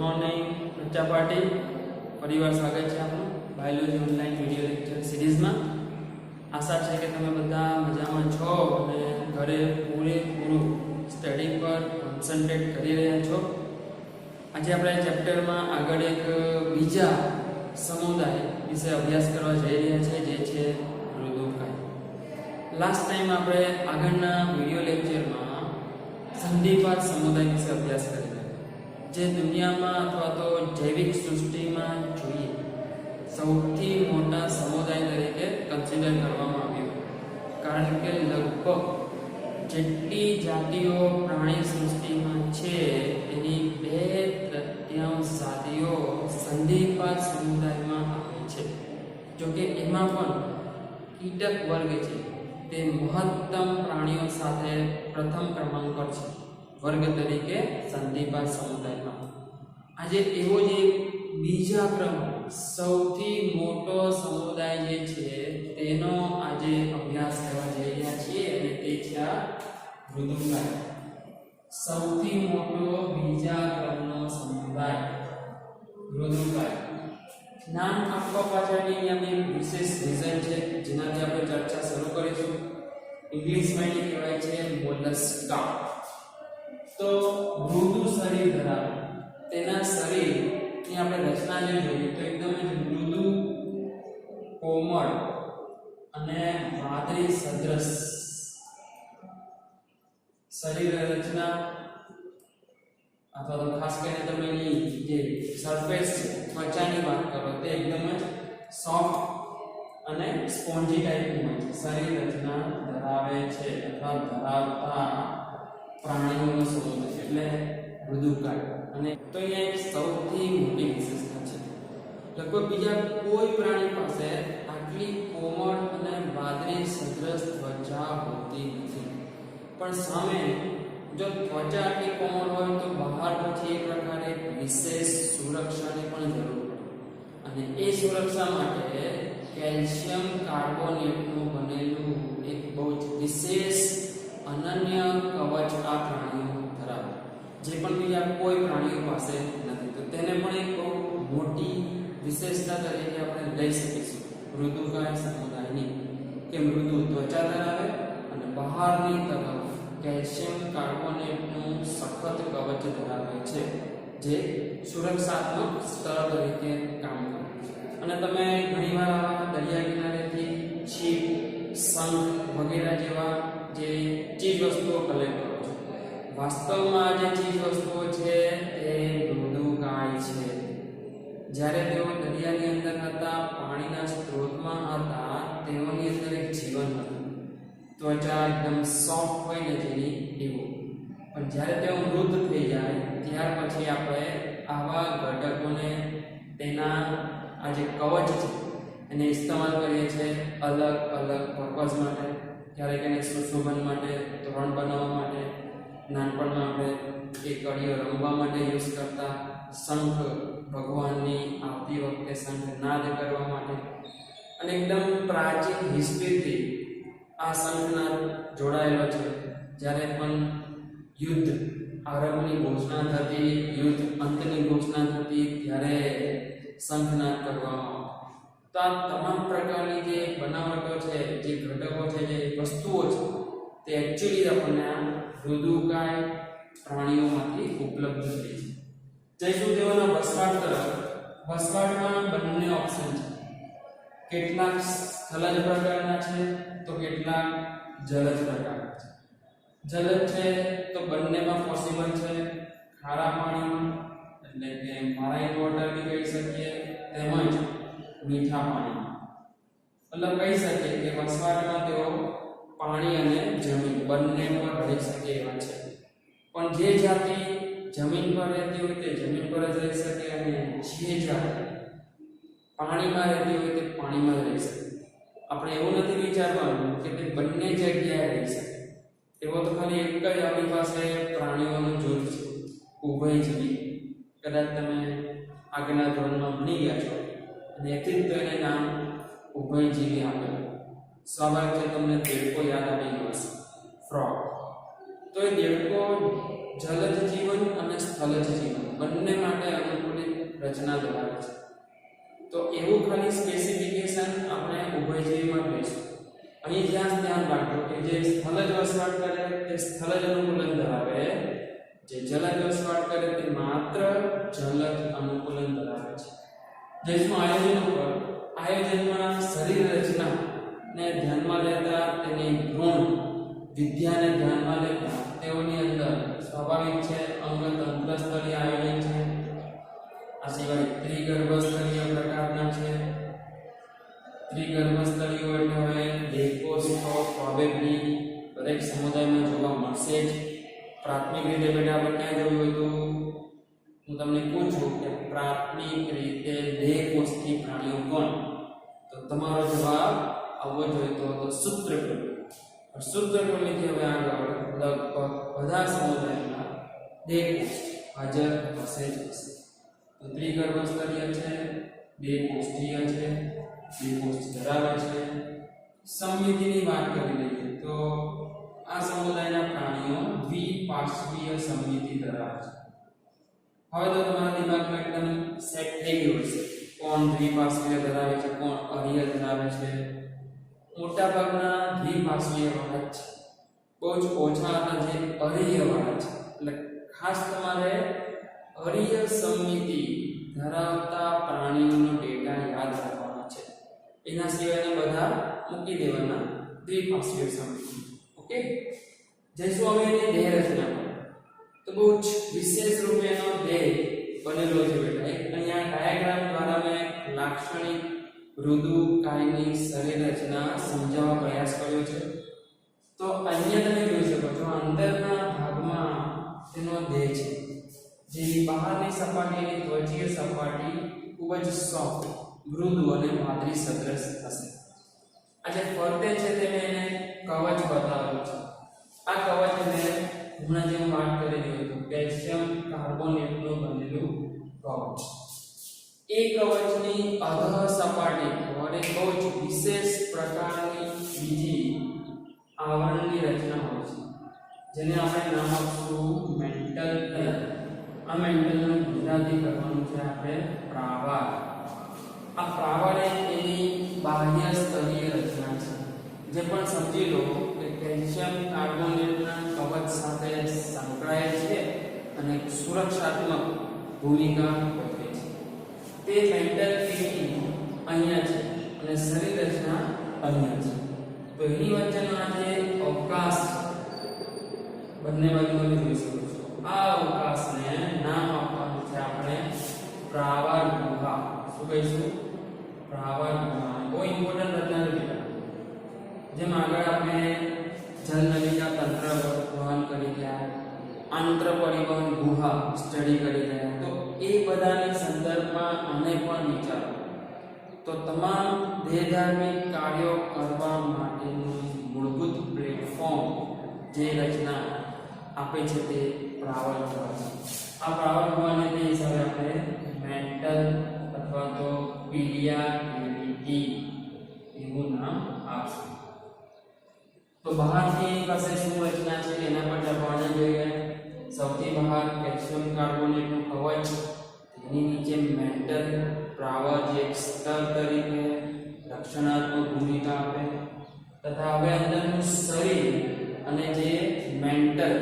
Morning બચ્ચા party ફરીવાર સ્વાગત છે આપનું બાયોલોજી ઓનલાઈન વિડિયો લેક્ચર સિરીઝમાં। આશા છે કે તમે બધા મજામાં છો અને ઘરે પૂરેપૂરું સ્ટડી પર કોન્સન્ટ્રેટ કરી રહ્યા છો। આજે આપણે ચેપ્ટરમાં આગળ એક બીજા સમુદાય વિશે અભ્યાસ કરવા જઈ રહ્યા છે, જે છે મૃદુકાય। લાસ્ટ ટાઈમ આપણે આગળના વિડિયો લેક્ચરમાં સંધિપાત સમુદાય વિશે અભ્યાસ કર્યો, જે દુનિયામાં અથવા તો જૈવિક સૃષ્ટિમાં જોઈએ સૌથી મોટા સમુદાય તરીકે કન્સિડર કરવામાં આવ્યો, કારણ કે લગભગ જેટલી જાતિઓ પ્રાણી સૃષ્ટિમાં છે એની 2/3 જાતિઓ સંધિપાત સમુદાયમાં આવે છે। જોકે એમાં પણ કીટક વર્ગ છે તે મહત્તમ પ્રાણીઓ સાથે પ્રથમ ક્રમાંક પર છે વર્ગ તરીકે સંધિપાત સમુદાયમાં। આજે એવો જે બીજા ક્રમ સૌથી મોટો સમુદાય જે છે તેનો આજે અભ્યાસ કરવા જઈ રહ્યા છીએ, અને તે છે આ મૃદુકાય। સૌથી મોટો બીજા ક્રમનો સમુદાય મૃદુકાય। નામ આપવા પાછળની એક વિશેષ રીઝન છે, જેનાથી આપણે ચર્ચા શરૂ કરીશું। ઇંગ્લિશમાં એને કહેવાય છે મોલસ્કા। તો મૃદુ શરીર ધરાવે, તેના શરીરની આપણે રચના જે જોઈએ તો એકદમ જ મૃદુ, કોમળ અને વાદળી સદૃશ શરીર રચના, અથવા તો ખાસ કરીને તમે એની જે સરફેસ છે ત્વચાની વાત કરો તો એકદમ જ સોફ્ટ અને સ્પોન્જી ટાઈપની હોય છે, શરીર રચના ધરાવે છે અથવા ધરાવતા પ્રાણીઓનો સમૂહ છે એટલે મૃદુકાય। અને તો અહીંયા એક સૌથી મોટી વિશેષતા છે, લગભગ બીજા કોઈ પ્રાણી પાસે આટલી કોમળ અને વાદળી સદૃશ ત્વચા હોતી નથી, પણ સામે જો ત્વચા આટલી કોમળ હોય તો બહાર પછી એક પ્રકારે વિશેષ સુરક્ષાની પણ જરૂર પડે, અને એ સુરક્ષા માટે કેલ્શિયમ કાર્બોનેટનું બનેલું એક બહુ જ વિશેષ અનન્ય કવચ આ પ્રાણીઓ ધરાવે, જે પણ બીજા કોઈ પ્રાણીઓ પાસે નથી। તો તેને પણ એક બહુ મોટી વિશેષતા તરીકે આપણે લઈ શકીશું મૃદુકાય સમુદાયની, કે મૃદુ ત્વચા ધરાવે અને બહારની તરફ કેલ્શિયમ કાર્બોનેટનું સખત કવચ ધરાવે છે, જે સુરક્ષાત્મક સ્તર તરીકે કામ કરે છે। અને તમે ઘણીવાર આવા દરિયા કિનારેથી છીપ, શંખ વગેરે જેવા જે ચીજ વસ્તુઓ કલેક્ટ કરો છો, વાસ્તવમાં જે ચીજ વસ્તુઓ છે તે મૃદુકાય છે। જ્યારે તેઓ દરિયાની અંદર હતા, પાણીના સ્ત્રોતમાં હતા, તેઓની અંદર એક જીવન હતું, ત્વચા એકદમ સોફ્ટ હોય ને જેની એવું, પણ જ્યારે તેઓ મૃત થઈ જાય ત્યાર પછી આપણે આવા ઘટકોને, તેના આ જે કવચ છે એને ઇસ્તેમાલ કરીએ છીએ અલગ અલગ પર્પઝ માટે, ક્યારેક એને સુશોભન માટે, તોરણ બનાવવા માટે, નાનપણમાં આપણે એ કડીઓ રમવા માટે યુઝ કરતા, શંખ ભગવાનની આવતી વખતે શંખ નાદ કરવા માટે, અને એકદમ પ્રાચીન હિસ્ટ્રીથી આ શંખનાદ જોડાયેલો છે। જ્યારે પણ યુદ્ધ આરંભની ઘોષણા થતી, યુદ્ધ અંતની ઘોષણા થતી, ત્યારે શંખનાદ કરવામાં આવતો। તો આ તમામ પ્રકારની જે બનાવટો છે, જે ઘટકો છે, જે વસ્તુઓ છે, તે એકચ્યુઅલી આપણને આ મૃદુકાય પ્રાણીઓમાંથી ઉપલબ્ધ થઈ છે। જઈશું તેઓના વસવાટ તરફ। વસવાટમાં બંને ઓપ્શન છે, કેટલાક સ્થલજ પ્રકારના છે તો કેટલાક જલજ પ્રકારના છે। જલજ છે તો બંનેમાં પોસિબલ છે, ખારા પાણીમાં એટલે કે મરાઇન વોટર બી કહી શકીએ, તેમજ મીઠા પાણીમાં, મતલબ કહી શકીએ કે વસવાટમાં તેઓ પાણી અને જમીન બંને પર રહી શકે એવા છે। પણ જે જાતિ જમીન પર રહેતી હોય તે જમીન પર જ રહી શકે, અને જે જાતિ પાણીમાં રહેતી હોય તે પાણીમાં જ રહી શકે। આપણે એવું નથી વિચારવાનું કે તે બંને જગ્યાએ રહી શકે, એવો તો ખાલી એક જ આપણી પાસે પ્રાણીઓનું જૂથ છે, ઉભયજીવી। કદાચ તમે આગળના ધોરણમાં ભણી ગયા છો, અને એથી જ તો એને નામ ઉભયજીવી આપેલું। સ્વાભાવિક છે તમને દેડકો યાદ આવી ગયો હશે, ફ્રોગ। તો એ દેડકો જલજ જીવન અને સ્થલજ સ્થલજ જીવન બંને માટે અનુકૂલિત રચના ધરાવે છે. તો એવું ખાલી સ્પેસિફિકેશન આપણે ઉભયજીવીમાં લઈશું. અહીં ધ્યાન રાખજો કે જે સ્થલજ વસવાટ કરે તે સ્થલજ અનુકૂલન ધરાવે, જે જલજ વસવાટ કરે તે માત્ર જલજ અનુકૂલન ધરાવે છે. જેનું આયોજનમાં શરીર રચના ને ધ્યાનમાં લેતા, તેની ભ્રૂણ વિદ્યાને ધ્યાનમાં લેતા તેઓની અંદર સ્વાભાવિક છે અંગતંત્રસ્તરીય આયોજન છે. આ સિવાય ત્રિગર્ભસ્તરીય પ્રકારના છે. ત્રિગર્ભસ્તરીય એટલે હવે દેહકોષ્ઠો પ્રોબેબલી દરેક સમુદાયમાં જોવા મળશે જ. પ્રાથમિક રીતે બેટા આપણે ક્યાં જોયું હતું? હું તમને પૂછું કે પ્રાથમિક રીતે દેહકોષ્ઠી પ્રાણીઓ કોણ? તો તમારો જવાબ આવવો જોઈએ તો સૂત્રકૃમિ. સૂત્રકૃમિથી હવે આગળ લગભગ બધા સમુદાયમાં દેહકોષ્ઠી હાજર હશે જ હશે. તો ત્રિગર્ભસ્તરીય છે, દેહકોષ્ઠીય છે, દેહકોષ્ઠ ધરાવે છે. સંમિતિની વાત કરી લઈએ તો આ સમુદાયના પ્રાણીઓ દ્વિપાર્શ્વીય સંમિતિ ધરાવે છે. હવે તો તમારા દિમાગમાં એકદમ સેટ થઈ ગયું છે કોણ દ્વિપાર્શ્વીય ધરાવે છે, કોણ અરીય ધરાવે છે. મોટાભાગના દ્વિપાર્શ્વીય વાળા છે, બહુ જ ઓછા હતા જે અરીય વાળા છે. એટલે ખાસ તમારે અરીય સંમિતિ ધરાવતા પ્રાણીઓનો ડેટા યાદ રાખવાનો છે. એના સિવાયના બધા મૂકી દેવાના દ્વિપાર્શ્વીય સંમિતિ. ઓકે, જઈશું હવે એની દેહ રચના પર. તો બહુ જ વિશેષ રૂપે એનો દેહ બનેલો છે બેટા. એક અહીંયા ડાયાગ્રામ દ્વારા મેં લાક્ષણિક મૃદુકાયની શરીર રચના સમજાવવા પ્રયાસ કર્યો છે. તો અહીંયા તમે જોઈ શકો છો અંદરના ભાગમાં તેનો દેહ છે. જે બહારની સપાટીની ત્વચીય સપાટી ખૂબ જ સોફ્ટ, મૃદુ અને વાદળી સદૃશ હશે. આ જે ફરતે છે તેને એને કવચ બતાવેલું છે. આ કવચ ને હમણાં જે વાત કરી રહ્યો હતો કેલ્શિયમ કાર્બોનેટનું બનેલું કવચ. એ કવચની અધઃ સપાટી પર એક બહુ જ વિશેષ પ્રકારની બીજી આવરણની રચના હોય છે, જેને આપણે નામ આપશું મેન્ટલ લેયર. આ મેન્ટલનું ગુજરાતી કરવાનું છે આપણે પ્રાવાર. આ પ્રાવાર એની બાહ્ય સ્તરીય રચના છે, જે પણ સમજી લો કે કેલ્શિયમ કાર્બોનેટના કવચ સાથે સંકળાયેલ છે અને સુરક્ષાત્મક ભૂમિકા ભજવે છે. તે મેન્ટલ કીડી અહીંયા છે અને શરીર રચના અહીંયા છે. તો એની વચ્ચેનો આ જે અવકાશ બંને બાજુ તમે જોઈ શકો છો. આ અવકાશને નામ આપવાનું છે આપણે પ્રાવાર ગુહા. શું કહીશું? પ્રાવાર ગુહા. બહુ ઇમ્પોર્ટન્ટ રચના છે બેટા. જેમ આગળ આપણે જલનલિકા તંત્ર વહન કરી ગયા, આંત્ર પરિવહન ગુહા સ્ટડી કરી ગયા, તો એ બધાની સંદર્ભમાં આને પણ વિચારો. તો તમામ દેહધાર્મિક કાર્યો કરવા માટેનું મૂળભૂત પ્લેટફોર્મ જે રચના આપે છે તે પ્રાવર ગુહા છે. આ પ્રાવર ગુહાને તે હિસાબે આપણે મેન્ટલ અથવા તો પીડિયા કેવિટી એવું નામ આપશું. તો બહારથી પાસે શું રચના છે એના પર આપણે જોઈએ. સૌથી બહાર કેલ્શિયમ કાર્બોનેટનું કવચ, તેની નીચે મેન્ટલ પ્રાવર જે એક સ્તર તરીકે રક્ષણાત્મક ભૂમિકા આપે, તથા હવે અંદરનું શરીર અને જે મેન્ટલ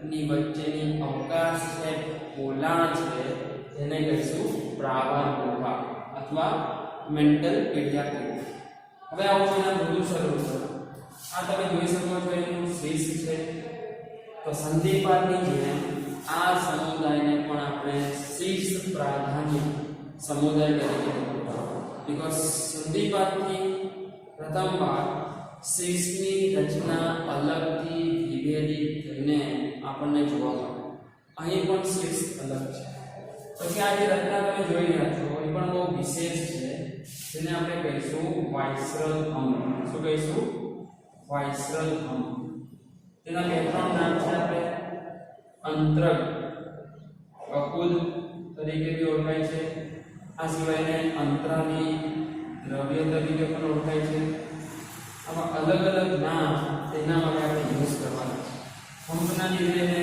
ની વચ્ચેની અવકાશ છે, પોલાણ છે, તેને કહીશું પ્રાવર ગુહા અથવા મેન્ટલ પીડિયા કેવિટી. હવે આવો એના મૃદુ સ્વરૂપ. આ તમે જોઈ શકો છો એનું શીર્ષ છે. તો સંધિપાતની જેમ આ સમુદાયને પણ આપણે શીર્ષ પ્રાધાન્ય સમુદાય તરીકે ઓળખીએ. બીકોઝ સંધિપાતથી પ્રથમવાર શીર્ષની રચના અલગથી વિભેદિત થઈને આપણને જોવા મળે. અહીં પણ શીર્ષ અલગ છે. પછી આ જે રચના તમે જોઈ રહ્યા છો એ પણ બહુ વિશેષ છે, જેને આપણે કહીશું વાઇસરલ અંગ. શું કહીશું? વાઇસરલ અંગ. તેના બે ત્રણ નામ છે. આપણે અંતરક કકુદ તરીકે બી ઓળખાય છે. આ સિવાયને અંતરાલી દ્રવ્ય તરીકે પણ ઓળખાય છે. આમાં અલગ અલગ નામ તેના માટે આપણે યુઝ કરવાના છે. કંપના લીધે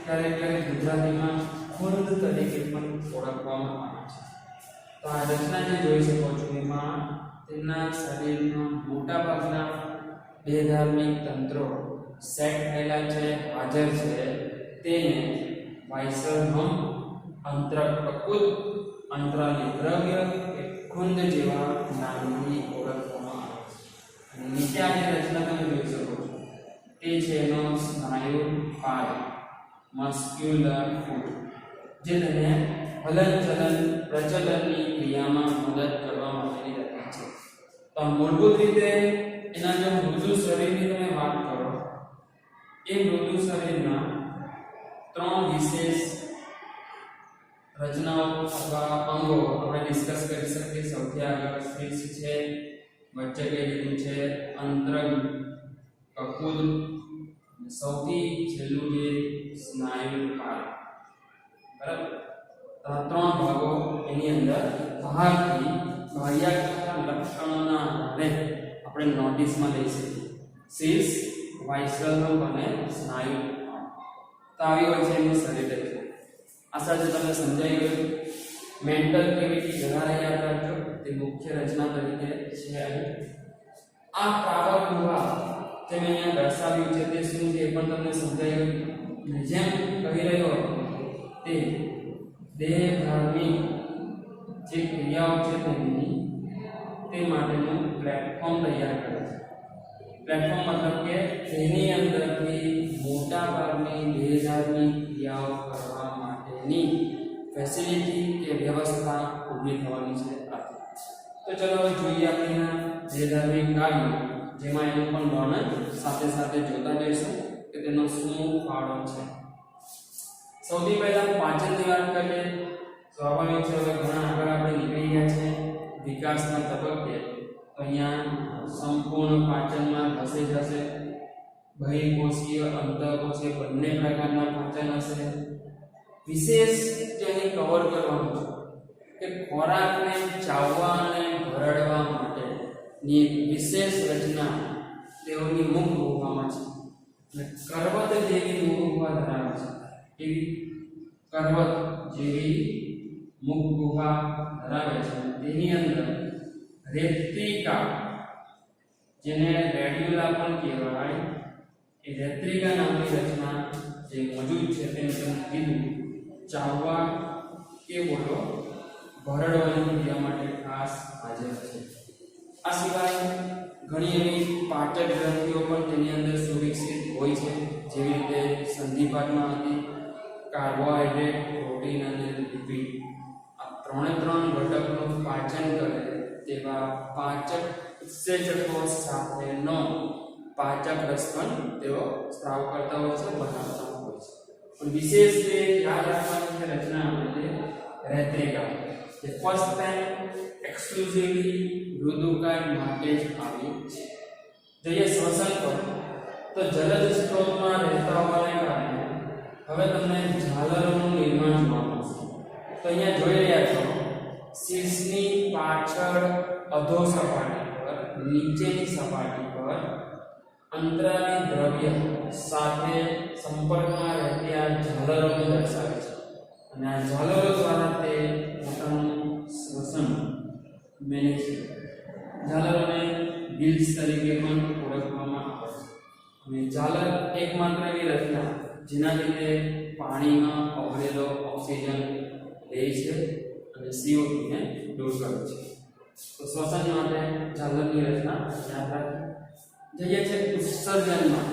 ક્યારેક ક્યારેક ગુજરાતીમાં કુંદ તરીકે પણ ઓળખવામાં આવે છે. તો આ રચના જે જોઈ શકો છો એમાં તેમના શરીરના મોટા ભાગના દેહધાર્મિક તંત્રો સેટ થયેલા છે, હાજર છે. તેને વાયસરહમ, અંતરક પ્રકુદ, અંતરાલી દ્રવ્ય કે કુંદ જેવા નામથી ઓળખવામાં આવે છે. અને નીચે આ જે રચના તમે જોઈ શકો છો તે છે એનો સ્નાયુ પાય, મસ્ક્યુલર ફૂટ, જે તેને હલનચલન પ્રચલનની ક્રિયામાં મદદ કરવા માટેની રચના છે. તો મૂળભૂત રીતે એના જો મૃદુ શરીરની તમે વાત કરો, એ મૃદુ શરીરના 3 વિશેષ રચનાઓ અથવા અંગો આપણે ડિસ્કસ કરી શકીએ. સૌથી આગળ શીર્ષ છે, વચ્ચે કઈ લીધું છે અંતરંગ કકુલ, સૌથી છેલ્લું જે સ્નાયુ પાય. બરાબર, આ 3 ભાગો એની અંદર બહારથી બાહ્યાકારના લક્ષણોના આધારે આપણે નોટિસમાં લઈ શકીએ. શીર્ષ, વાયસરહમ અને સ્નાયુ. તો આવી હોય છે એનું શરીર રચના. આશા છે તમને સમજાઈ ગયું. મેન્ટલ કેવિટી વધારે યાદ રાખજો, તે મુખ્ય રચના તરીકે છે. અહીં આ પ્રાવર ગુહા જે મેં અહીંયા દર્શાવ્યું છે તે શું છે એ પણ તમને સમજાઈ ગયું. અને જેમ કહી રહ્યો તે દેહ ધાર્મિક જે ક્રિયાઓ છે તે માટેનું પ્લેટફોર્મ તૈયાર કરે છે. પ્લેટફોર્મ મતલબ કે તેની અંદરથી મોટા ભાગની દેહધાર્મિક ક્રિયાઓ કરવા માટેની ફેસિલિટી કે વ્યવસ્થા ઊભી થવાની છે. તો ચલો હવે જોઈએ આપણે દેહધાર્મિક કાર્યો, જેમાં એનું પણ વર્ણન સાથે સાથે જોતા જઈશું કે તેનો શું ફાળો છે. સૌથી પહેલા પાચનની વાત કરીએ. સ્વાભાવિક છે, હવે ઘણા આગળ આપણે નીકળી ગયા છે વિકાસના તબક્કે. તો અહીંયા સંપૂર્ણ પાચનમાં ધસે જશે. બહિર્કોષીય, અંતઃકોષીય બંને પ્રકારના પાચન હશે. વિશેષ જે અહીં કવર કરવાનું છે કે ખોરાકને ચાવવા અને ભરડવા માટેની એક વિશેષ રચના તેઓની મુખ ગુહામાં છે. અને કરવત જેવી મુખ ગુહા ધરાવે છે. એવી કરવત જેવી મુખ ગુહા ધરાવે છે. તેની અંદર રેત્રિકા, જેને રેડ્યુલા પણ કહેવાય, એ રેત્રિકા નામની રચના જે મોજૂદ છે તેને તમે કીધું ચાવવા કે બોલો ભરડવાની ક્રિયા માટે ખાસ હાજર છે. આ સિવાય ઘણી એવી પાચક ગ્રંથિઓ પણ તેની અંદર સુવિકસિત હોય છે, જેવી રીતે સંધિપાતમાં હતી. કાર્બોહાઈડ્રેટ, પ્રોટીન અને લિપિડ, આ 3 ઘટકનું પાચન કરે તેવા પાચક ઉત્સેચકો સાથેનો પાચક રસ પણ તેઓ સ્ત્રાવ કરતા હોય છે, બનાવતા હોય છે. પણ વિશેષ જે યાદ રાખવાની છે રચના આપણે રેત્રિકા, જે ફર્સ્ટ ટાઈમ એક્સક્લુઝિવલી મૃદુકાય માટે જ આવી છે. જોઈએ શ્વસન પર, તો જલજ સ્ત્રોતમાં રહેતા હોવાને કારણે હવે તમને ઝાલરોનું નિર્માણ જોવા મળશે. તો અહીંયા જોઈ રહ્યા છો શીર્ષની પાછળ અધો સપાટી પર, નીચેની સપાટી પર અંતરાલી દ્રવ્ય સાથે સંપર્કમાં રહેતી આ ઝાલરોને દર્શાવે છે. અને આ ઝાલરો દ્વારા તે પોતાનું શ્વસન મેનેજ કરે. ઝાલરોને ગિલ્સ તરીકે પણ ઓળખવામાં આવે છે. અને ઝાલર એકમાત્ર એવી રચના જેના લીધે પાણીમાં ઓગળેલો ઓક્સિજન લે છે અને CO2 ને દૂર કરે છે. તો શ્વસન માટે ઝાલરની રચના યાદ રાખો. જઈએ છે ઉત્સર્જનમાં.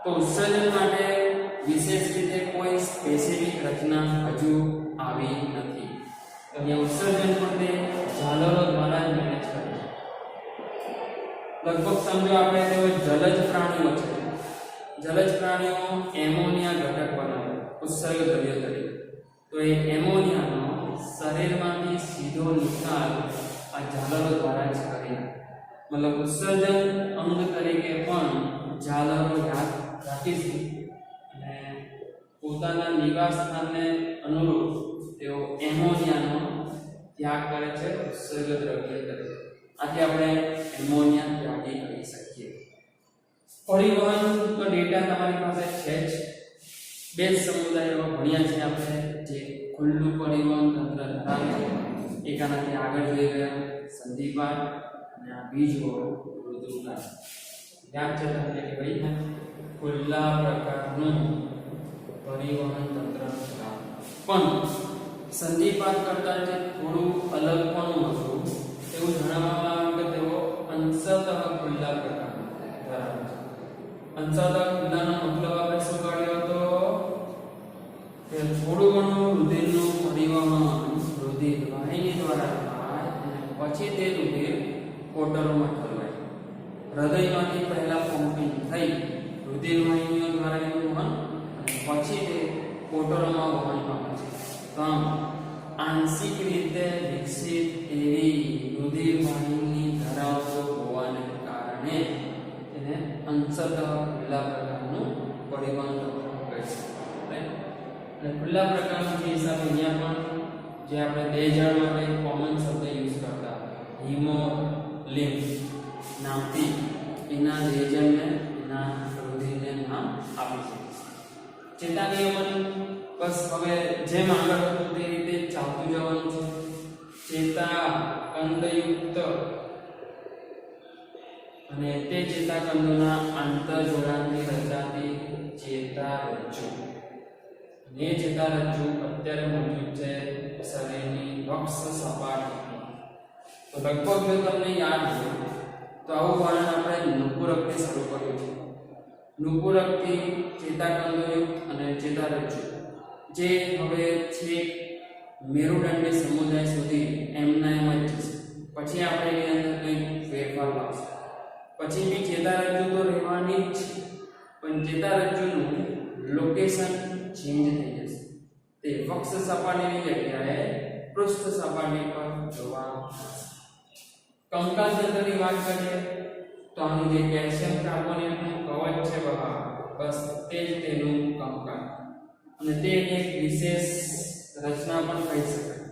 તો ઉત્સર્જન માટે વિશેષ રીતે કોઈ સ્પેસિફિક રચના હજુ આવી નથી. તો અહીંયા ઉત્સર્જન પણ તે ઝાલરો દ્વારા જ મેનેજ કરે છે. લગભગ સમજો આપણે તો જલજ પ્રાણીઓ છે. જલજ પ્રાણીઓ એમોનિયા ઘટક બનાવે ઉત્સર્ગ દ્રવ્ય તરીકે. તો એ એમોનિયાનો શરીરમાંથી સીધો નિકાલ આ ઝાલરો દ્વારા જ કરે. મતલબ ઉત્સર્જન અંગ તરીકે પણ ઝાલરો યાદ રાખીશું. અને પોતાના નિવાસ સ્થાનને અનુરૂપ તેઓ એમોનિયાનો ત્યાગ કરે છે ઉત્સર્ગ દ્રવ્ય તરીકે. આથી આપણે એમોનિયા ત્યાગી કહી શકીએ. પરિવહન તો ડેટા તમારી પાસે છે જ. બે જ સમુદાયો ભણ્યા છે આપણે, જે ખુલ્લું પરિવહન તંત્ર ધરાવે છે. એક આનાથી આગળ જોઈ ગયા સંધિપાદ, અને આ બીજો ઋતુકાળ. યાદ છે તમને કે ભાઈ ખુલ્લા પ્રકારનું પરિવહન તંત્ર ધરાવે. પણ સંધિપાદ કરતા જે થોડું અલગ પણ હતું એવું જણાવવામાં આવ્યું કે તેઓ અંશતઃ ખુલ્લા પ્રકારનું ધરાવે છે. અંશતઃ ખુલ્લાનો મતલબ આપણે શું કાઢ્યો હતો કે થોડું ઘણું રુધિરનું પરિવહન રુધિર વાહિની દ્વારા થાય અને પછી તે રુધિર કોટરોમાં ઠલવાય. હૃદયમાંથી પહેલા પંપિંગ થઈ રુધિર વાહિનીઓ દ્વારા એનું વહન અને પછી તે કોટરોમાં વહન પામે છે. તો આમ આંશિક રીતે વિકસિત એવી રુધિર વાહિની ધરાવતો હોવાને કારણે એને અંશતઃ ખુલ્લા પ્રકારનું પરિવહન કહે છે. અને ખુલ્લા પ્રકારનું જે હિસાબે અહીંયા પણ જે આપણે બે જણ માટે કોમન શબ્દ યુઝ કરતા હિમોલિમ્ફ નામથી એના લેજરને એના રુધિરને નામ આપી છે. ચેતાનિયમન બસ હવે જેમ આગળ હતું તે રીતે ચાલતું જવાનું છે. ચેતા કંદયુક્ત અને તે ચેતાકંદોના આંતરજોડાણથી રચાતી ચેતારજ્જુ. અને એ ચેતારજ્જુ અત્યારે મોજૂદ છે શરીરની વક્ષ સપાટી. તો લગભગ જો તમને યાદ હોય તો આવું વર્ણન આપણે નુપુરકથી શરૂ કર્યું છે. નુપુરકથી ચેતાકંદોયુક્ત અને ચેતારજ્જુ જે હવે છેક મેરુદંડી સમુદાય સુધી એમના એમ જ છે. પછી આપણે એની અંદર કંઈક ફેરફાર લાવશું. પછી બી ચેતારજ્જુ તો રહેવાની જ છે, પણ ચેતારજ્જુનું લોકેશન ચેન્જ થઈ જશે. તે વક્ષ સપાટીની જગ્યાએ પૃષ્ઠ સપાટી પર જોવા મળશે. કંકાલ તંત્રની વાત કરીએ તો આનું જે કેલ્શિયમ કાર્બોનેટનું કવચ છે બહાર, બસ તે જ તેનું કંકાલ. અને તે એક વિશેષ રચના પણ કહી શકાય,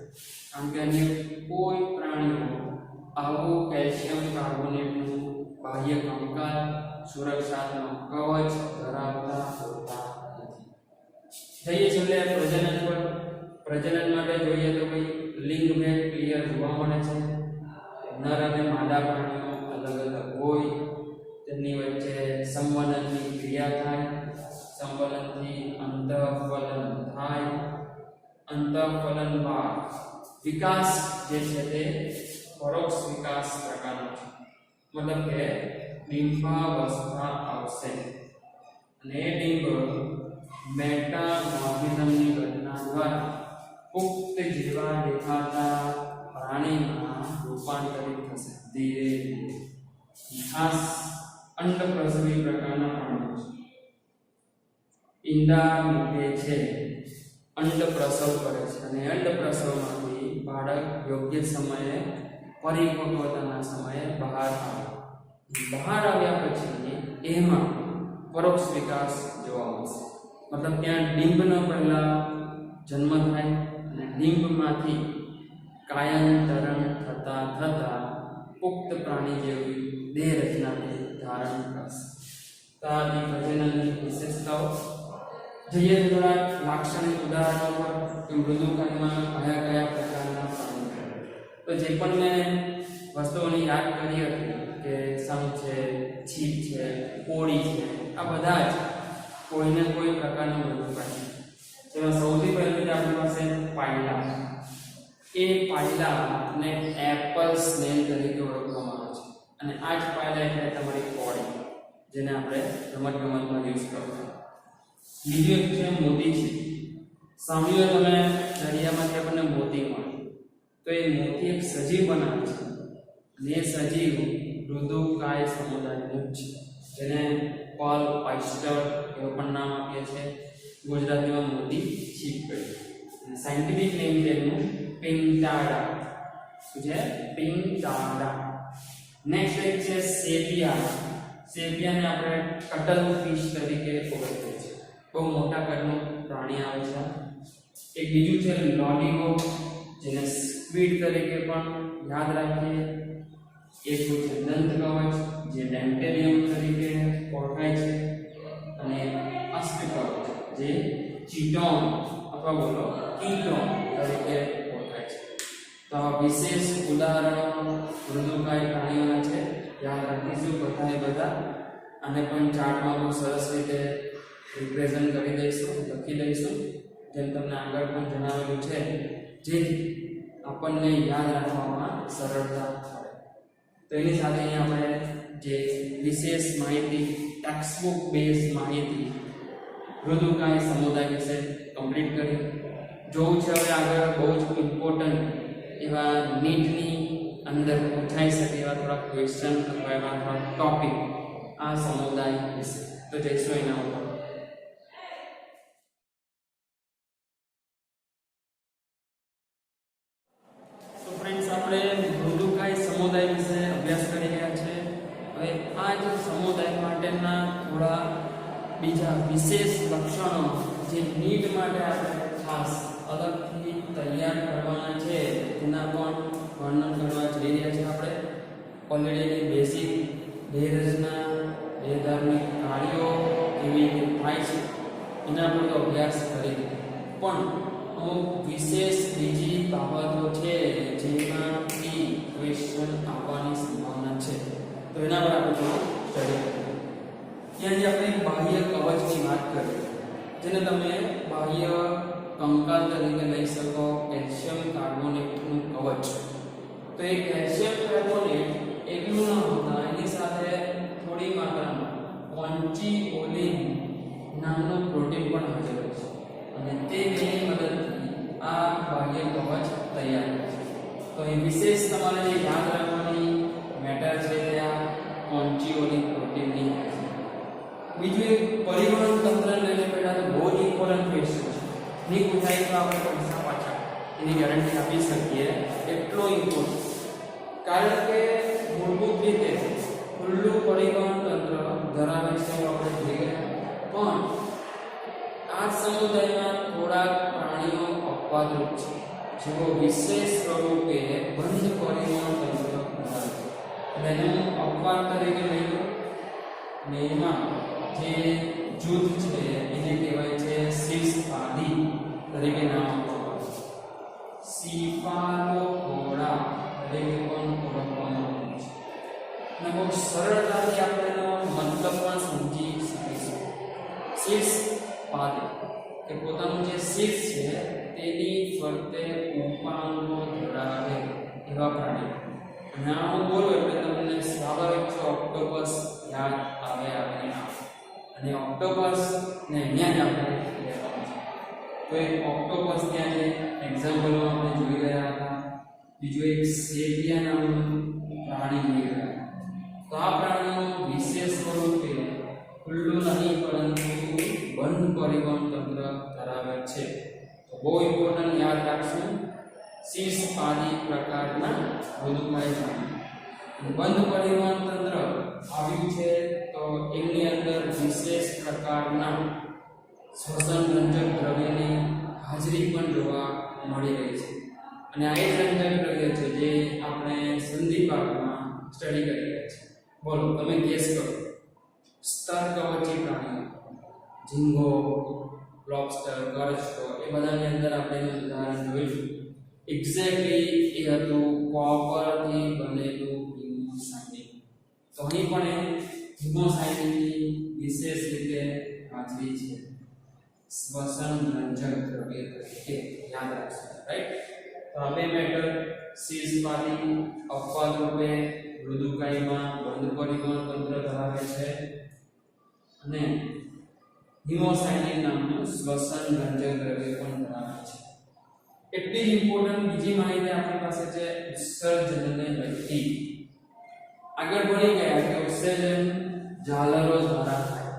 કારણ કે અન્ય કોઈ પ્રાણીઓ આવું કેલ્શિયમ કાર્બોનેટનું બાહ્ય કંકાલ સુરક્ષાત્મક કવચ ધરાવતા હોતા નથી. જઈએ છેલ્લે પ્રજનન પર. પ્રજનન માટે જોઈએ તો ભાઈ લિંગ ભેદ ક્લિયર જોવા મળે છે. નર અને માદા પ્રાણીઓ અલગ અલગ હોય, તેમની વચ્ચે સંવનનની ક્રિયા થાય, સંવનનથી અંતઃફલન થાય, અંતઃફલન બાદ વિકાસ જે છે તે પરોક્ષ વિકાસ પ્રકારનો છે. મતલબ કે ડિમ્બાવસ્થા આવશે અને એ ડિમ્બ મેટામોર્ફિઝમની ઘટના દ્વારા પુખ્ત જેવા દેખાતા પ્રાણીમાં રૂપાંતરિત થશે ધીરે ધીરે. ખાસ અંડપ્રસવી પ્રકારના પ્રાણીઓ છે. ઈંડા મૂકે છે, અંડપ્રસવ કરે છે અને અંડપ્રસવમાંથી બાળક યોગ્ય સમયે પરિપક્વતાના સમયે બહાર આવે. બહાર આવ્યા પછી એમાં પરોક્ષ વિકાસ જોવા મળશે. મતલબ ત્યાં ડિંબનો પહેલા જન્મ થાય અને ડિંબમાંથી કાયાંતરણ થતા થતા પુખ્ત પ્રાણી જેવી દેહ રચનાને ધારણ કરશે. તો આ પ્રજનનની વિશેષતાઓ. જઈએ થોડા લાક્ષણિક ઉદાહરણો પર કે મૃદુકાયમાં કયા કયા પ્રકારના પ્રાણીઓ. તો જે પણ મેં વસ્તુઓની યાદ કરી હતી કે સંખ છે, છીપ છે, કોળી છે, આ બધા જ કોઈને કોઈ પ્રકારનું મૃદુકાય. જેમાં સૌથી પહેલું જ આપણી પાસે પાયલા. એ પાયલાને એપલ સ્નેલ તરીકે ઓળખવામાં આવે છે. અને આ જ પાયલા એટલે તમારી કોળી, જેને આપણે રમતગમતમાં યુઝ કરતા. બીજું એક છે મોતી છે. સાંભળ્યું તમે દરિયામાંથી આપણને મોતી મળે, તો એ મોતી એક સજીવ બનાવે છે અને એ સજીવ મૃદુકાય સમુદાયનું છે, જેને પર્લ ઓયસ્ટર એવું પણ નામ આપીએ છીએ. ગુજરાતીમાં મોતી છીપ કહીએ. સાયન્ટિફિક નેમ છે એનું પિંટાડા. શું છે? પિંટાડા. નેક્સ્ટ એક છે સેપિયા. સેપિયાને આપણે કટલ ફિશ તરીકે ઓળખીએ છીએ. બહુ મોટા કદનું પ્રાણી આવે છે. એક બીજું છે લોલીપોપ, જેને સ્ક્વિડ તરીકે પણ યાદ રાખીએ. એક છે દંતકવચ, જે ડેન્ટેરિયમ તરીકે ઓળખાય છે. અને અષ્ટકવચ, જે કીટોન અથવા બોલો કીટોન તરીકે ઓળખાય છે. તો આ વિશેષ ઉદાહરણો મૃદુકાય પ્રાણીઓના છે, યાદ રાખીશું બધા અને પણ ચાર્ટમાં બહુ સરસ રીતે રિપ્રેઝન્ટ કરી દઈશું, લખી દઈશું, જેમ તમને આગળ પણ જણાવેલું છે, જેથી આપણને યાદ રાખવામાં સરળતા પડે. તો એની સાથે અહીંયા આપણે જે વિશેષ માહિતી, ટેક્સ્ટબુક બેઝ માહિતી મૃદુકાય સમુદાય વિશે કમ્પ્લીટ કરી. જોવું છે હવે આગળ બહુ જ ઇમ્પોર્ટન્ટ એવા નીટની અંદર પૂછાઈ શકે એવા થોડા ક્વેશ્ચન અથવા એવા થોડા ટોપિક આ સમુદાય વિશે. તો જઈશું એના ઉપર. તો ફ્રેન્ડ્સ, આપણે મૃદુકાય સમુદાય વિશે અભ્યાસ કરી રહ્યા છે. હવે આ જ સમુદાય માટેના થોડા બીજા વિશેષ લક્ષણો જે નીટ માટે આપણે ખાસ અલગથી તૈયાર કરવાના છે તેના પણ વર્ણન કરવા જઈ રહ્યા છીએ. આપણે ઓલરેડી બેઝિક દેહ રચના, દેહ ધાર્મિક કાર્યો કેવી રીતે થાય છે એના પર તો અભ્યાસ કરી દીધો, પણ અમુક વિશેષ બીજી બાબતો છે જેમાંથી ક્વેશ્ચન આવવાની સંભાવના છે. તો એના પર આપણે થોડું સ્ટડી કરીએ. ત્યાં આપણે બાહ્ય કવચની વાત કરી, જેને તમે બાહ્ય કંકાલ તરીકે લઈ શકો, કેલ્શિયમ કાર્બોનેટનું કવચ. તો એ કેલ્શિયમ કાર્બોનેટ એકલું ન હોતા એની સાથે થોડી માત્રામાં કોન્ચીઓલિન નામનું પ્રોટીન પણ હાજર હોય છે, અને તે બેની મદદથી આ બાહ્ય કવચ તૈયાર થાય છે. તો એ વિશેષ તમારે જે યાદ રાખવાની મેટર છે તે આ કોન્ચીઓલિન પ્રોટીનની છે. બીજું એક પરિવહન તંત્ર લઈને પહેલા તો બહુ જ ઇમ્પોર્ટન્ટ ક્વેશ્ચન છે. ની પૂછાય તો આપણે પૈસા પાછા એની ગેરંટી આપી શકીએ, એટલો ઇમ્પોર્ટન્ટ. કારણ કે મૂળભૂત રીતે ખુલ્લું પરિવહન તંત્ર ધરાવે છે આપણે જોઈએ, પણ આ સમુદાયમાં થોડાક પ્રાણીઓ અપવાદરૂપ છે, જેઓ વિશેષ સ્વરૂપે બંધ પરિવહન તંત્ર ધરાવે છે. એટલે એનું અપવાદ તરીકે લઈ લો, અને એમાં જે જૂથ છે એને કહેવાય છે શીર્ષપાદી તરીકે નામ આપવામાં આવે છે. સીફાલોપોડા તરીકે પણ ઓળખવામાં આવે છે. અને બહુ સરળતાથી આપણે એનો મતલબ પણ સમજી શકીશું. શીર્ષપાદી કે પોતાનું જે શીર્ષ છે તેની ફરતે ઉપાંગો ધરાવે એવા પ્રાણી. અને આ હું બોલું એટલે તમને સ્વાભાવિક છે ઓક્ટોપસ યાદ આવે અને ઓક્ટોપસ ને અહીંયા જ આપણે લેવાનું છે. તો એક ઓક્ટોપસ ત્યાં છે, એક્ઝામ્પલમાં આપણે જોઈ રહ્યા હતા. બીજું એક સેપિયા નામનું પ્રાણી જોઈ રહ્યા હતા. તો આ પ્રાણીઓ વિશેષ સ્વરૂપે ખુલ્લું નહીં પરંતુ બંધ પરિવહન તંત્ર ધરાવે છે. તો બહુ ઇમ્પોર્ટન્ટ યાદ રાખશું, શીર્ષપાદી પ્રકારના મૃદુકાય પ્રાણી. બંધ પરિવહન તંત્ર આવ્યું છે તો એમની અંદર વિશેષ પ્રકારના શ્વસન રંજક દ્રવ્યની હાજરી પણ જોવા મળી રહી છે. અને આ એક રંજક દ્રવ્ય છે જે આપણે સંધિપાકમાં સ્ટડી કરી રહ્યા છીએ. બોલો, તમે ગેસ કરો. સ્તરકવચી પ્રાણીઓ, ઝીંગો, લોબસ્ટર, કરચલો, એ બધાની અંદર આપણે એનું ઉદાહરણ જોઈશું. એક્ઝેક્ટલી એ હતું કોપરથી બનેલું હિમોસાઇનિક. તો અહીં પણ હિમોસાઇનિકની વિશેષ રીતે હાજરી છે. શ્વસન રંજક દ્રવ્ય તરીકે યાદ રાખશો, રાઈટ? તો આ બે મેટર શીર્ષપાદી અપવાદ રૂપે મૃદુકાયમાં બંધ પરિવહન તંત્ર ધરાવે છે, અને હિમોસાઇનિન નામનું શ્વસન રંજક દ્રવ્ય પણ ધરાવે છે. એટલી જ ઇમ્પોર્ટન્ટ બીજી માહિતી આપણી પાસે છે ઉત્સર્જનને લગતી. આગળ ભણી ગયા કે ઉત્સર્જન ઝાલરો દ્વારા થાય,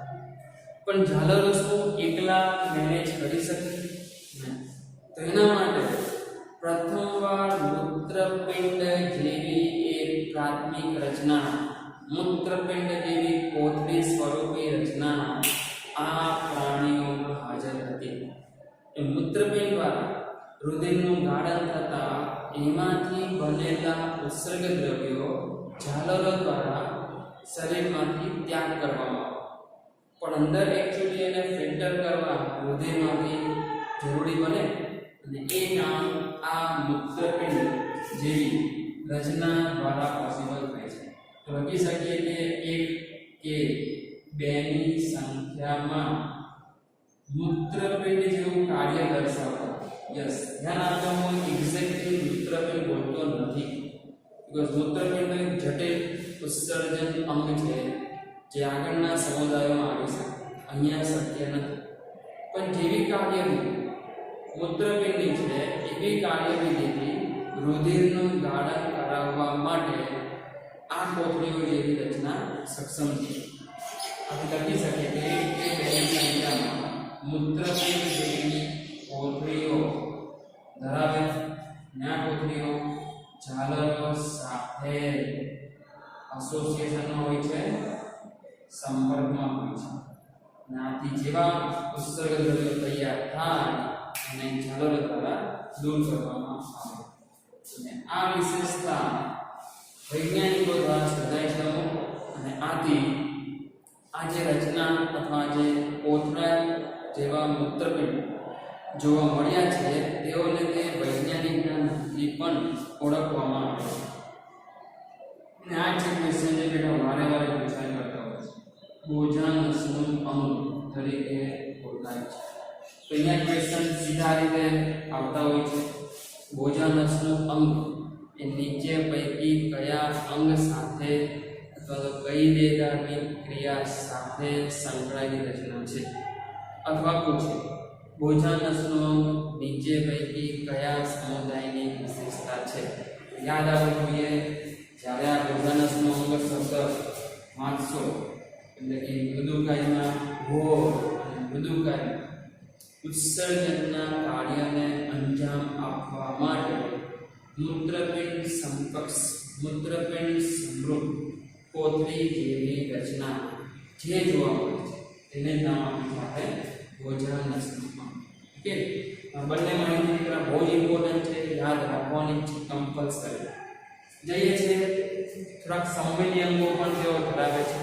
પણ ઝાલરો શું એકલા મેનેજ કરી શકે? તો એના માટે પ્રથમવાર મૂત્રપિંડ જેવી એક પ્રાથમિક રચના, મૂત્રપિંડ જેવી કોથળી સ્વરૂપી રચના આ પ્રાણીઓમાં હાજર હતી. એ મૂત્રપિંડ દ્વારા રુધિરનું ગાળણ થતા એમાંથી બનેલા ઉત્સર્ગ દ્રવ્યો ઝાલરો દ્વારા શરીરમાંથી ત્યાગ કરવામાં આવે. પણ અંદર એકચ્યુઅલી એને ફિલ્ટર કરવા રુધિરમાંથી જરૂરી બને અને એ કામ આ મૂત્રપિંડ જેવી રચના દ્વારા પોસિબલ થાય છે. તો લખી શકીએ કે એક કે બેની સંખ્યામાં મૂત્રપિંડ જેવું કાર્ય દર્શાવતા. યસ, ધ્યાન આપજો, હું એક્ઝેક્ટલી મૂત્રપિંડ બોલતો નથી, બીકોઝ મૂત્રપિંડ એક જટિલ ઉત્સર્જન અંગ છે જે આગળના સમુદાયોમાં આવી શકે, અહીંયા શક્ય નથી. પણ જેવી કાર્યવિધિ મૂત્રપિંડની છે એવી કાર્યવિધિથી રુધિરનું ગાળણ કરાવવા માટે આ કોથળીઓ જેવી રચના સક્ષમ છે. આપણે લખી શકીએ કે બેની સંખ્યામાં મૂત્રપિંડ જેવી કોથળીઓ ધરાવે અને આ કોથળીઓ ઝાલરો સાથે એસોસિએશનમાં હોય છે, સંપર્કમાં હોય છે. આથી જેવા ઉત્સર્ગ દ્રવ્યો તૈયાર થાય અને ઝાલરો દ્વારા દૂર કરવામાં આવે. અને આ વિશેષતા વૈજ્ઞાનિકો દ્વારા શોધાઈ છે અને આથી આ જે રચના અથવા જે કોથળા જેવા મૂત્રપિંડ જોવા મળ્યા છે તેઓને તે વૈજ્ઞાનિકના નામથી પણ ઓળખવામાં આવે છે. અને આ જે ક્વેશ્ચન જે બેટા વારે વારે પૂછાઈ કરતા હોય છે, ભોજનનું અંગ તરીકે ઓળખાય છે. તો અહીંયા ક્વેશ્ચન સીધા રીતે આવતા હોય છે. ભોજનનું અંગ એ નીચે પૈકી કયા અંગ સાથે અથવા તો કઈ દેહધાર્મિક ક્રિયા સાથે સંકળાયેલી રચના છે? અથવા પૂછે ભોજનનું અંગ નીચે પૈકી કયા સમુદાયની વિશેષતા છે? યાદ આવવું જોઈએ, જ્યારે આ ભોજનનું અંગ શબ્દ વાંચશો એટલે કે મૃદુકાયમાં ભો અને મૃદુકાય ઉત્સર્જનના કાર્યને અંજામ આપવા માટે મૂત્રપિંડ સમૃદ્ધ કોથળી જેવી રચના જે જોવા મળે છે તેને નામ આપ્યું છે ભોજનનું અંગ. ઓકે, બંને માહિતી મિત્રો બહુ જ ઇમ્પોર્ટન્ટ છે, યાદ રાખવાની છે કમ્પલસરી. જઈએ છીએ થોડાક સંવેદી અંગો પણ તેઓ ધરાવે છે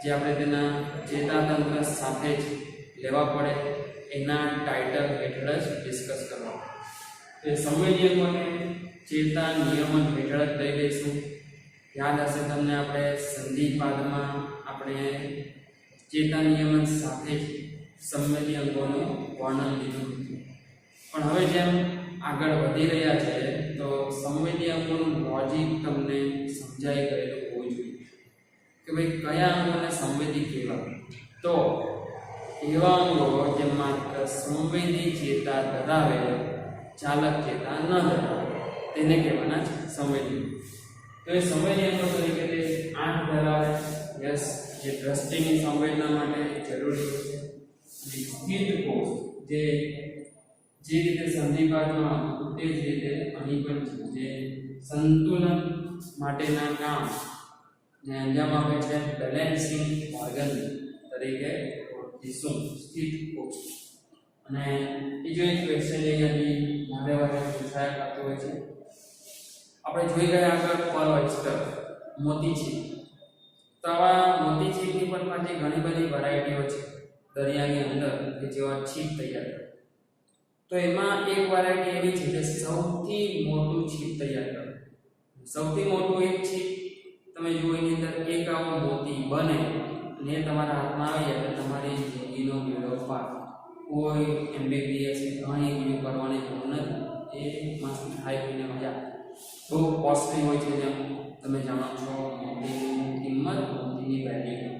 જે આપણે તેના ચેતાતંત્ર સાથે જ લેવા પડે, એના ટાઇટલ હેઠળ જ ડિસ્કસ કરવા. તો સંવેદી અંગોને ચેતા નિયમન હેઠળ જ લઈ લઈશું. યાદ હશે તમને, આપણે સંધિપાદમાં આપણે ચેતા નિયમન સાથે જ સંવેદી અંગોનું વર્ણન લીધું હતું. પણ હવે જેમ આગળ વધી રહ્યા છે તો સંવેદી અંગોનું લોજિક તમને સમજાઈ ગયેલું હોવું જોઈએ કે ભાઈ કયા અંગોને સંવેદી કહેવાય. તો એવા અંગો જે માત્ર સંવેદી ચેતા ધરાવે, ચાલક ચેતા ન ધરાવે, તેને કહેવાના છે સંવેદી. તો એ સંવેદી અંગો તરીકે તે આંખ ધરાવે, યસ, જે દ્રષ્ટિની સંવેદના માટે જરૂરી છે. અને સ્થિત કોષ જે રીતે સંધિપાદમાં તે જ રીતે અહીં પણ છે, જે સંતુલન માટેના કામ ને અંજામ આપે છે, બેલેન્સિંગ ઓર્ગન તરીકે ઓળખીશું સ્થિત કોષ. અને બીજો એક ક્વેશ્ચન અહીંયાથી વારે વારે પૂછાયા કરતો હોય છે. આપણે જોઈ ગયા આગળ પર્લ ઓયસ્ટર, મોતીછીપ. તો આવા મોતીછીપની પણ પાછી ઘણી બધી વેરાયટીઓ છે દરિયાની અંદર કે જેવા છીપ તૈયાર કરે. તો એમાં એક વેરાયટી એવી છે કે સૌથી મોટું છીપ તૈયાર કરે. સૌથી મોટું એક છીપ તમે જુઓ, એની અંદર એક આવો મોતી બને અને તમારા હાથમાં આવી એટલે તમારી જિંદગીનો બેડો પાર. કોઈ MBBS ઘણી એવી કરવાની જરૂર નથી. એ મસ્ત ખાઈ પીને મજા. બહુ કોસ્ટલી હોય છે, જેમ તમે જાણો છો મોતીની કિંમત, મોતીની વેલ્યુ.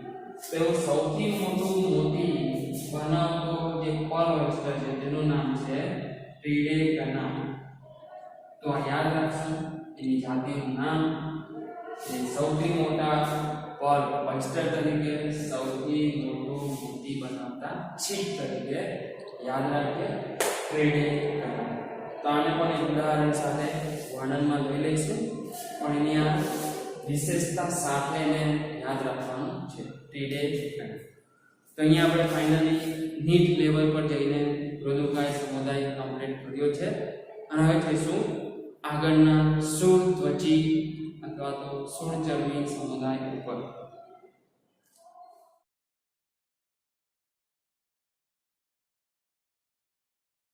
તો એવું સૌથી મોટું મોતી બનાવતો જે પર્લ ઓયસ્ટર છે તેનું નામ છે ટ્રિડેકના. તો આ યાદ રાખશું, એની જાતિનું નામ. એ સૌથી મોટા પર્લ ઓયસ્ટર તરીકે, સૌથી મોટું મોતી બનાવતા છીપ તરીકે યાદ રાખીએ ટ્રિડેકના. તો આને પણ એક ઉદાહરણ સાથે વર્ણનમાં લઈ લઈશું, પણ એની આ વિશેષતા સાથે એને યાદ રાખવાનું છે ટ્રિડેકના. તો અહીંયા આપણે ફાઇનલી નીટ લેવલ પર જઈને મૃદુકાય સમુદાય કમ્પ્લીટ કર્યો છે. અને હવે જઈશું આગળના સ્થૂળ ત્વચી અથવા તો સ્થૂળ ચરબી સમુદાય ઉપર.